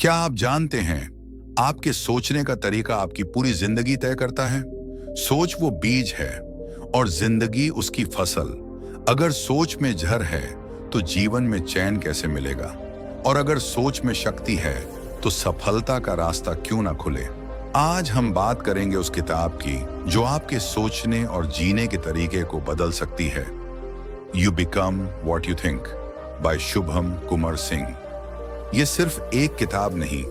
क्या आप जानते हैं, आपके सोचने का तरीका आपकी पूरी जिंदगी तय करता है। सोच वो बीज है और जिंदगी उसकी फसल। अगर सोच में जहर है तो जीवन में चैन कैसे मिलेगा, और अगर सोच में शक्ति है तो सफलता का रास्ता क्यों ना खुले। आज हम बात करेंगे उस किताब की जो आपके सोचने और जीने के तरीके को बदल सकती है। You become what you think by Shubham Kumar Singh. ये सिर्फ एक किताब नहीं,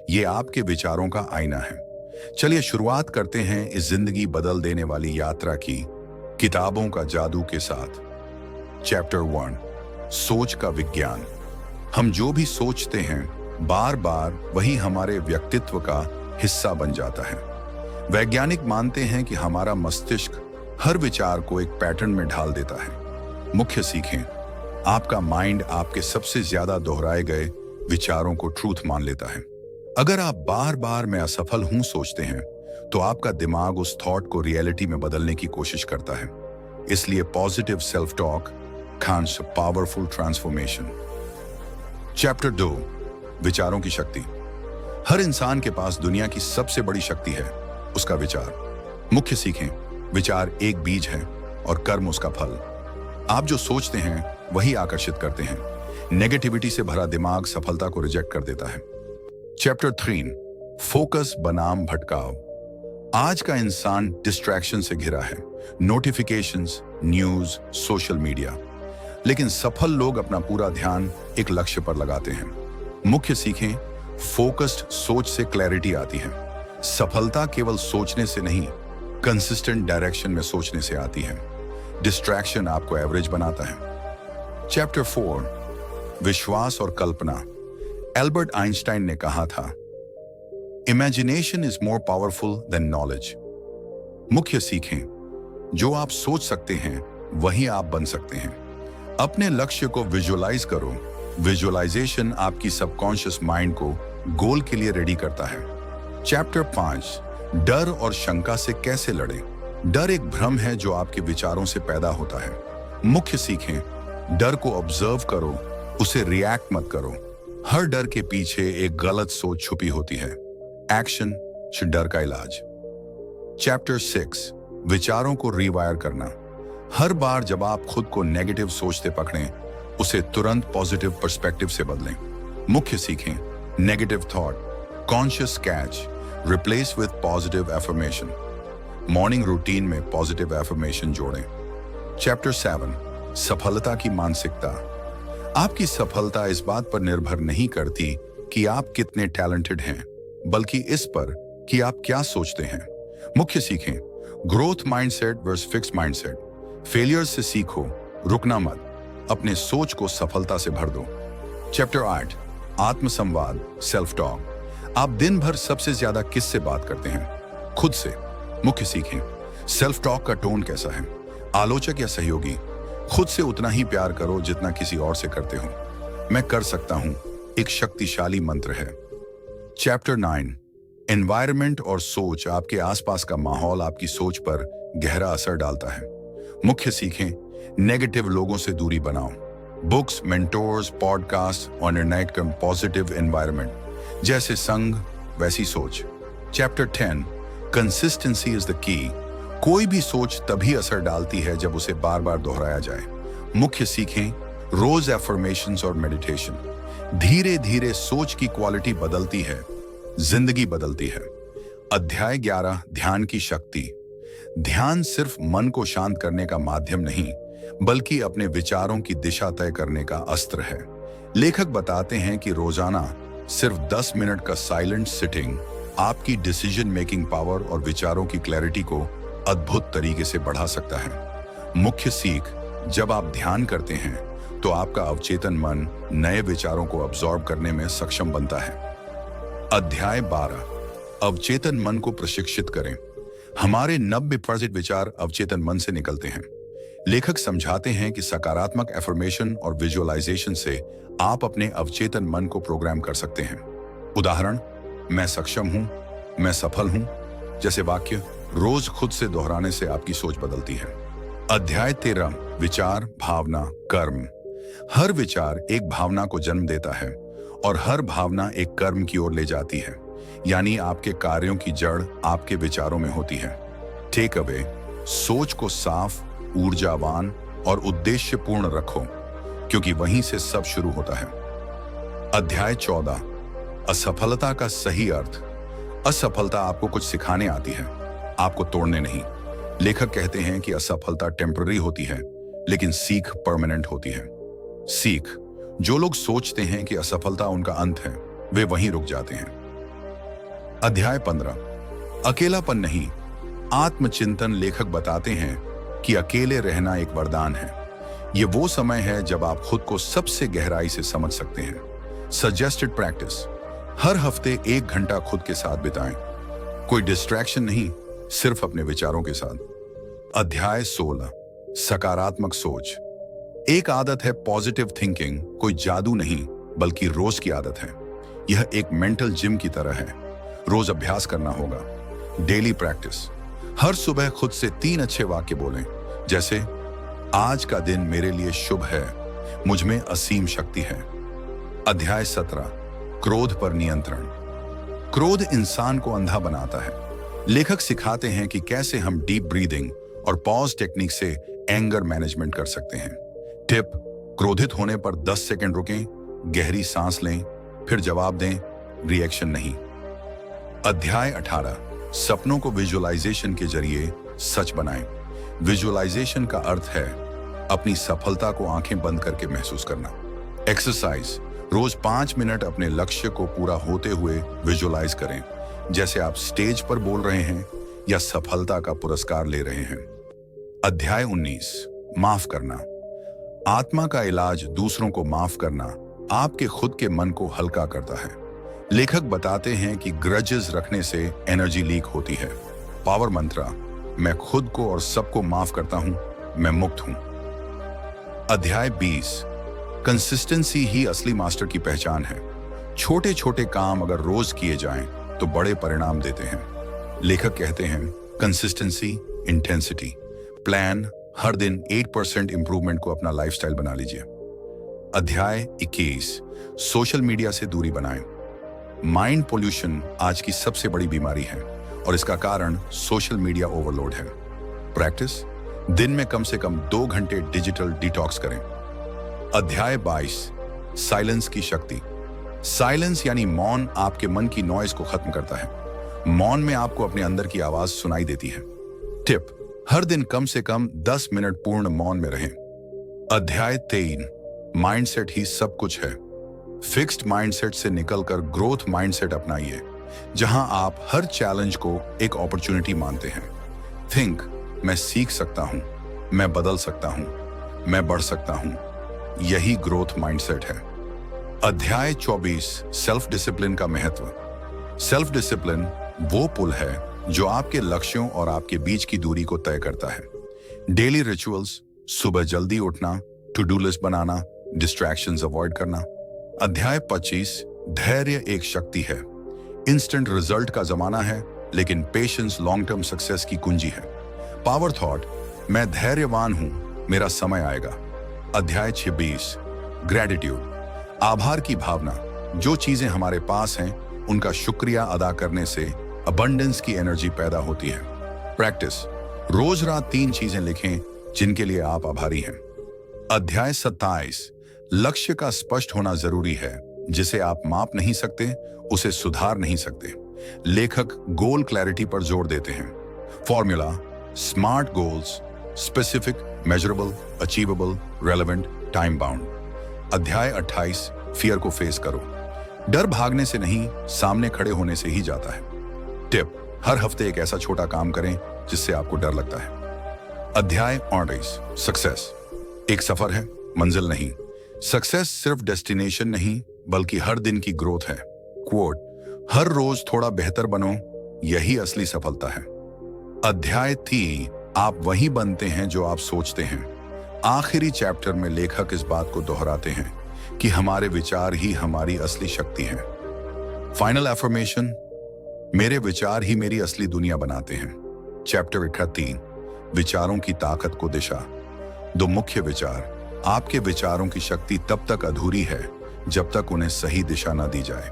ये आपके विचारों का आईना है। चलिए शुरुआत करते हैं इस जिंदगी बदल देने वाली यात्रा की किताबों का जादू के साथ। चैप्टर 1, सोच का विज्ञान। हम जो भी सोचते हैं बार बार वही हमारे व्यक्तित्व का हिस्सा बन जाता है। वैज्ञानिक मानते हैं कि हमारा मस्तिष्क हर विचार को एक पैटर्न में ढाल देता है। मुख्य सीखें, आपका माइंड आपके सबसे ज्यादा दोहराए गए विचारों को ट्रूथ मान लेता है। अगर आप बार बार मैं असफल हूं सोचते हैं तो आपका दिमाग उस थॉट को रियलिटी में बदलने की कोशिश करता है। इसलिए पॉजिटिव सेल्फ टॉक खांस पावरफुल ट्रांसफॉर्मेशन। चैप्टर 2, विचारों की शक्ति। हर इंसान के पास दुनिया की सबसे बड़ी शक्ति है उसका विचार। मुख्य सीखें, विचार एक बीज है और कर्म उसका फल। आप जो सोचते हैं वही आकर्षित करते हैं। नेगेटिविटी से भरा दिमाग सफलता को रिजेक्ट कर देता है। चैप्टर 3, फोकस बनाम भटकाव। आज का इंसान डिस्ट्रैक्शन से घिरा है, नोटिफिकेशंस, न्यूज, सोशल मीडिया। लेकिन सफल लोग अपना पूरा ध्यान एक लक्ष्य पर लगाते हैं। मुख्य सीखें, फोकस्ड सोच से क्लैरिटी आती है। सफलता केवल सोचने से नहीं, कंसिस्टेंट डायरेक्शन में सोचने से आती है। डिस्ट्रैक्शन आपको एवरेज बनाता है। चैप्टर 4, विश्वास और कल्पना। एल्बर्ट आइंस्टाइन ने कहा था, imagination is more powerful than knowledge. मुख्य सीखें, जो आप सोच सकते हैं वही आप बन सकते हैं। अपने लक्ष्य को विजुअलाइज करो। विजुअलाइजेशन आपकी सबकॉन्शियस माइंड को गोल के लिए रेडी करता है। चैप्टर 5, डर और शंका से कैसे लड़ें। डर एक भ्रम है जो आपके विचारों से पैदा होता है। मुख्य सीखें, डर को ऑब्जर्व करो, उसे रिएक्ट मत करो। हर डर के पीछे एक गलत सोच छुपी होती है। एक्शन डर का इलाज। चैप्टर 6, विचारों को रीवायर करना। हर बार जब आप खुद को नेगेटिव सोचते पकड़ें, उसे तुरंत पॉजिटिव पर्सपेक्टिव से बदलें। मुख्य सीखें, negative thought conscious catch, replace with positive affirmation. Morning routine में पॉजिटिव एफर्मेशन जोड़ें। चैप्टर 7, सफलता की मानसिकता। आपकी सफलता इस बात पर निर्भर नहीं करती कि आप कितने टैलेंटेड हैं, बल्कि इस पर कि आप क्या सोचते हैं। मुख्य सीखें, growth mindset versus fixed mindset. Failures से सीखो, रुकना मत, अपने सोच को सफलता से भर दो। चैप्टर 8, आत्मसंवाद सेल्फ टॉक। आप दिन भर सबसे ज्यादा किससे बात करते हैं? खुद से। मुख्य सीखें, सेल्फ टॉक का टोन कैसा है, आलोचक या सहयोगी। खुद से उतना ही प्यार करो जितना किसी और से करते हो। मैं कर सकता हूं एक शक्तिशाली मंत्र है। चैप्टर 9, एनवायरनमेंट और सोच। आपके आसपास का माहौल आपकी सोच पर गहरा असर डालता है। मुख्य सीखें, नेगेटिव लोगों से दूरी बनाओ। बुक्स, मेंटोर्स, पॉडकास्ट और निर्णायक कम पॉजिटिव एनवायरनमेंट। जैसे संग वैसी सोच। Chapter 10, consistency is the key. कोई भी सोच तभी असर डालती है जब उसे बार बार दोहराया जाए। मुख्य सीखें, रोज एफर्मेशंस और मेडिटेशन। धीरे धीरे सोच की क्वालिटी बदलती है, जिंदगी बदलती है। अध्याय 11, ध्यान की शक्ति। ध्यान सिर्फ मन को शांत करने का माध्यम नहीं, बल्कि अपने विचारों की दिशा तय करने का अस्त्र है। लेखक बताते हैं कि रोजाना सिर्फ 10 मिनट का साइलेंट सिटिंग आपकी डिसीजन मेकिंग पावर और विचारों की क्लैरिटी को अद्भुत तरीके से बढ़ा सकता है। मुख्य सीख, जब आप ध्यान करते हैं तो आपका अवचेतन मन नए विचारों को अब्सॉर्ब करने में सक्षम बनता है। अध्याय 12, अवचेतन मन को प्रशिक्षित करें। हमारे 90% विचार अवचेतन मन से निकलते हैं। लेखक समझाते हैं कि सकारात्मक एफर्मेशन और विजुअलाइजेशन से आप अपने अवचेतन मन को प्रोग्राम कर सकते हैं। उदाहरण, मैं सक्षम हूं, मैं सफल हूं जैसे वाक्य रोज खुद से दोहराने से आपकी सोच बदलती है। अध्याय 13, विचार, भावना, कर्म। हर विचार एक भावना को जन्म देता है और हर भावना एक कर्म की ओर ले जाती है, यानी आपके कार्यों की जड़ आपके विचारों में होती है। टेक अवे, सोच को साफ, ऊर्जावान और उद्देश्यपूर्ण रखो, क्योंकि वहीं से सब शुरू होता है। अध्याय 14, असफलता का सही अर्थ। असफलता आपको कुछ सिखाने आती है, आपको तोड़ने नहीं। लेखक कहते हैं कि असफलता टेम्पररी होती है, लेकिन सीख परमानेंट होती है। सीख, जो लोग सोचते हैं कि असफलता उनका अंत है, वे वहीं रुक जाते हैं। अध्याय 15, अकेलापन नहीं, आत्मचिंतन। लेखक बताते हैं कि अकेले रहना एक वरदान है। ये वो समय है जब आप खुद को सबसे गहराई से समझ सकते हैं। सजेस्टेड प्रैक्टिस, हर हफ्ते 1 घंटा खुद के साथ बिताएं। कोई डिस्ट्रैक्शन नहीं, सिर्फ अपने विचारों के साथ। अध्याय 16, सकारात्मक सोच। एक आदत है पॉजिटिव थिंकिंग, कोई जादू नहीं बल्कि रोज की आदत है। यह एक मेंटल जिम की तरह है, रोज अभ्यास करना होगा। डेली प्रैक्टिस, हर सुबह खुद से 3 अच्छे वाक्य बोलें, जैसे आज का दिन मेरे लिए शुभ है, मुझ में असीम शक्ति है। अध्याय 17, क्रोध पर नियंत्रण। क्रोध इंसान को अंधा बनाता है। लेखक सिखाते हैं कि कैसे हम डीप ब्रीदिंग और पॉज टेक्निक से एंगर मैनेजमेंट कर सकते हैं। टिप, क्रोधित होने पर 10 सेकंड रुकें, गहरी सांस लें, फिर जवाब दें, रिएक्शन नहीं। अध्याय 18, सपनों को विजुअलाइजेशन के जरिए सच बनाएं। विजुअलाइजेशन का अर्थ है अपनी सफलता को आंखें बंद करके महसूस करना। एक्सरसाइज, रोज 5 मिनट अपने लक्ष्य को पूरा होते हुए विजुअलाइज करें, जैसे आप स्टेज पर बोल रहे हैं या सफलता का पुरस्कार ले रहे हैं। अध्याय 19, माफ करना। आत्मा का इलाज दूसरों को माफ करना आपके खुद के मन को हल्का करता है। लेखक बताते हैं कि ग्रजेस रखने से एनर्जी लीक होती है। पावर मंत्रा, मैं खुद को और सबको माफ करता हूं, मैं मुक्त हूं। अध्याय 20, कंसिस्टेंसी ही असली मास्टर की पहचान है। छोटे छोटे काम अगर रोज किए जाएं तो बड़े परिणाम देते हैं। लेखक कहते हैं कंसिस्टेंसी, इंटेंसिटी। प्लान, हर दिन 8% इंप्रूवमेंट को अपना लाइफस्टाइल बना लीजिए। अध्याय 21, सोशल मीडिया से दूरी बनाएं। माइंड पोल्यूशन आज की सबसे बड़ी बीमारी है और इसका कारण सोशल मीडिया ओवरलोड है। प्रैक्टिस, दिन में कम से कम 2 घंटे डिजिटल डिटॉक्स करें। अध्याय 22, साइलेंस की शक्ति। साइलेंस यानी मौन आपके मन की नॉइज को खत्म करता है। मौन में आपको अपने अंदर की आवाज सुनाई देती है। टिप, हर दिन कम से कम 10 मिनट पूर्ण मौन में रहें। अध्याय 23, माइंडसेट ही सब कुछ है। फिक्स्ड माइंडसेट से निकलकर ग्रोथ माइंडसेट अपनाइए, जहां आप हर चैलेंज को एक अपॉर्चुनिटी मानते हैं। थिंक, मैं सीख सकता हूं, मैं बदल सकता हूं, मैं बढ़ सकता हूं। यही ग्रोथ माइंडसेट है। अध्याय 24, सेल्फ डिसिप्लिन का महत्व। सेल्फ डिसिप्लिन वो पुल है जो आपके लक्ष्यों और आपके बीच की दूरी को तय करता है। डेली रिचुअल्स, सुबह जल्दी उठना, टू डू लिस्ट बनाना, डिस्ट्रैक्शंस अवॉइड करना। अध्याय 25, धैर्य एक शक्ति है। इंस्टेंट रिजल्ट का जमाना है, लेकिन पेशेंस लॉन्ग टर्म सक्सेस की कुंजी है। पावर थॉट, मैं धैर्यवान हूं, मेरा समय आएगा। अध्याय 26, ग्रेटिट्यूड, आभार की भावना। जो चीजें हमारे पास हैं उनका शुक्रिया अदा करने से अबंडेंस की एनर्जी पैदा होती है। प्रैक्टिस, रोज रात 3 चीजें लिखें जिनके लिए आप आभारी हैं। अध्याय 27, लक्ष्य का स्पष्ट होना जरूरी है। जिसे आप माप नहीं सकते उसे सुधार नहीं सकते। लेखक गोल क्लैरिटी पर जोर देते हैं। Formula, smart goals, specific, measurable, achievable, relevant, time bound. अध्याय 28, फियर को फेस करो। डर भागने से नहीं, सामने खड़े होने से ही जाता है। टिप, हर हफ्ते एक ऐसा छोटा काम करें जिससे आपको डर लगता है। अध्याय 28, सक्सेस एक सफर है, मंजिल नहीं। सक्सेस सिर्फ डेस्टिनेशन नहीं बल्कि हर दिन की ग्रोथ है। क्वोट, हर रोज थोड़ा बेहतर बनो, यही असली सफलता है। अध्याय 30, आप वही बनते हैं जो आप सोचते हैं। आखिरी चैप्टर में लेखक इस बात को दोहराते हैं कि हमारे विचार ही हमारी असली शक्ति हैं। फाइनल एफर्मेशन, मेरे विचार ही मेरी असली दुनिया बनाते हैं। चैप्टर 31, विचारों की ताकत को दिशा। 2 मुख्य विचार। आपके विचारों की शक्ति तब तक अधूरी है जब तक उन्हें सही दिशा न दी जाए।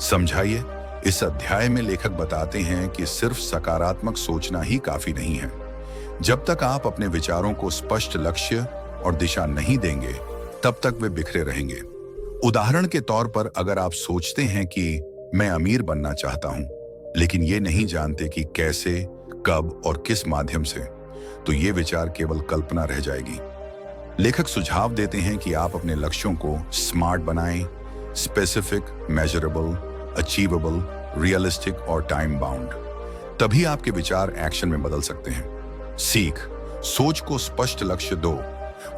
समझाइए। इस अध्याय में लेखक बताते हैं कि सिर्फ सकारात्मक सोचना ही काफी नहीं है। जब तक आप अपने विचारों को स्पष्ट लक्ष्य और दिशा नहीं देंगे, तब तक वे बिखरे रहेंगे। उदाहरण के तौर पर, अगर आप सोचते हैं कि मैं अमीर बनना चाहता हूं, लेकिन ये नहीं जानते कि कैसे, कब और किस माध्यम से, तो ये विचार केवल कल्पना रह जाएगी। लेखक सुझाव देते हैं कि आप अपने लक्ष्यों को स्मार्ट बनाएं, स्पेसिफिक, मेजरेबल, अचीवेबल, रियलिस्टिक और टाइम बाउंड। तभी आपके विचार एक्शन में बदल सकते हैं। सीख। सोच को स्पष्ट लक्ष्य दो,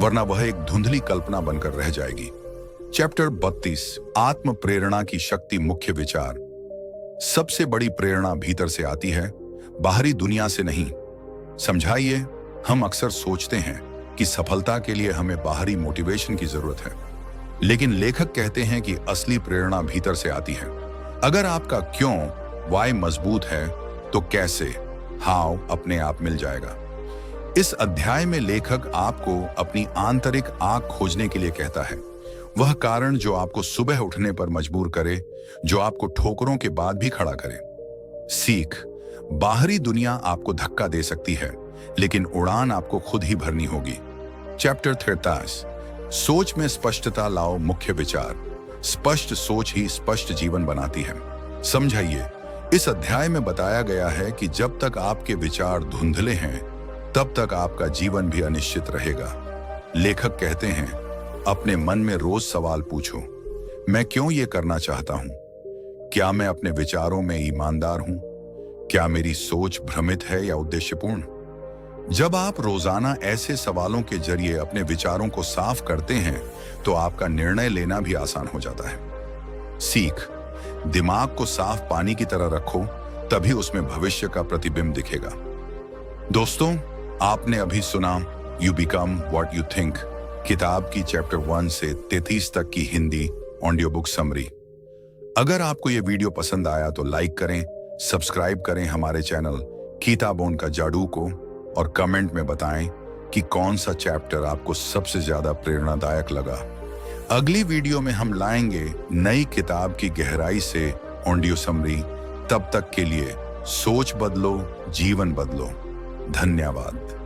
वरना वह एक धुंधली कल्पना बनकर रह जाएगी। चैप्टर 32, आत्म प्रेरणा की शक्ति। मुख्य विचार। सबसे बड़ी प्रेरणा भीतर से आती है, बाहरी दुनिया से नहीं। समझाइए। हम अक्सर सोचते हैं कि सफलता के लिए हमें बाहरी मोटिवेशन की जरूरत है, लेकिन लेखक कहते हैं कि असली प्रेरणा भीतर से आती है। अगर आपका क्यों, वाई मजबूत है, तो कैसे, हाउ अपने आप मिल जाएगा। इस अध्याय में लेखक आपको अपनी आंतरिक आग खोजने के लिए कहता है, वह कारण जो आपको सुबह उठने पर मजबूर करे, जो आपको ठोकरों के बाद भी खड़ा करे। सीख। बाहरी दुनिया आपको धक्का दे सकती है, लेकिन उड़ान आपको खुद ही भरनी होगी। चैप्टर 33, सोच में स्पष्टता लाओ। मुख्य विचार। स्पष्ट सोच ही स्पष्ट जीवन बनाती है। समझाइए। इस अध्याय में बताया गया है कि जब तक आपके विचार धुंधले हैं, तब तक आपका जीवन भी अनिश्चित रहेगा। लेखक कहते हैं, अपने मन में रोज सवाल पूछो, मैं क्यों ये करना चाहता हूं? क्या मैं अपने विचारों में ईमानदार हूं? क्या मेरी सोच भ्रमित है या उद्देश्यपूर्ण? जब आप रोजाना ऐसे सवालों के जरिए अपने विचारों को साफ करते हैं, तो आपका निर्णय लेना भी आसान हो जाता है। सीख। दिमाग को साफ पानी की तरह रखो, तभी उसमें भविष्य का प्रतिबिंब दिखेगा। दोस्तों, आपने अभी सुना you become what you think किताब की चैप्टर 1 से 33 तक की हिंदी ऑडियो बुक समरी। अगर आपको यह वीडियो पसंद आया तो लाइक करें, सब्सक्राइब करें हमारे चैनल किताबों का जादू को, और कमेंट में बताएं कि कौन सा चैप्टर आपको सबसे ज्यादा प्रेरणादायक लगा। अगली वीडियो में हम लाएंगे नई किताब की गहराई से ऑडियो समरी। तब तक के लिए सोच बदलो, जीवन बदलो। धन्यवाद।